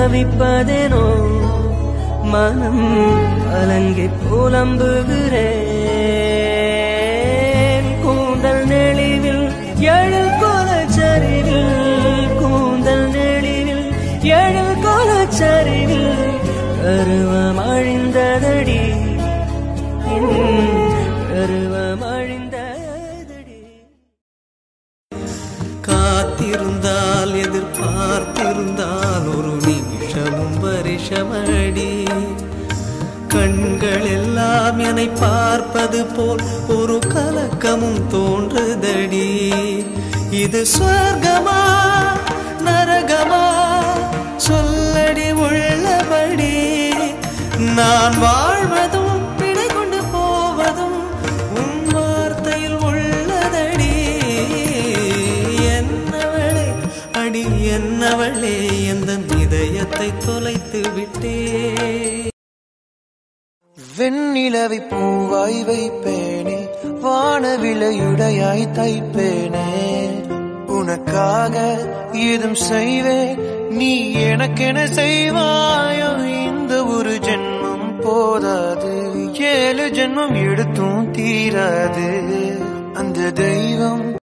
தவிப்பதேனோ மனம் கலங்கி புலம்புகிறேன் கூந்தல் நெளிவில் எழில் கோலச்சரிவில் கூந்தல் நெளிவில் எழில் கோலச்சரிவில் கருவம் அழிந்ததடி கருவம் அழிந்ததடி காத்திருந்தால் எதிர்பார்த்திருந்தால் ஒரு நிமிஷமும் வருஷமடி கண்கள் எல்லாம் என்னை பார்ப்பது போல் ஒரு கலக்கமும் தோன்றுதடி இது சொர்க்கமா நரகமா சொல்லடி உள்ளபடி நான் வாழ்வதும் பிழை கொண்டு போவதும் உன் வார்த்தையில் உள்ளதடி என்னவளே அடி என்னவளே எந்த இதயத்தை தொலைத்து விட்டே வெண்ணிலவை பூவாய் வைப்பேனே வானவிலையுடையாய் தைப்பேனே உனக்காக ஏதும் செய்வேன் நீ எனக்கென செய்வாயோ இந்த ஒரு ஜென்மம் போதாது 7 ஜென்மம் எடுத்தும் தீராது அந்த தெய்வம்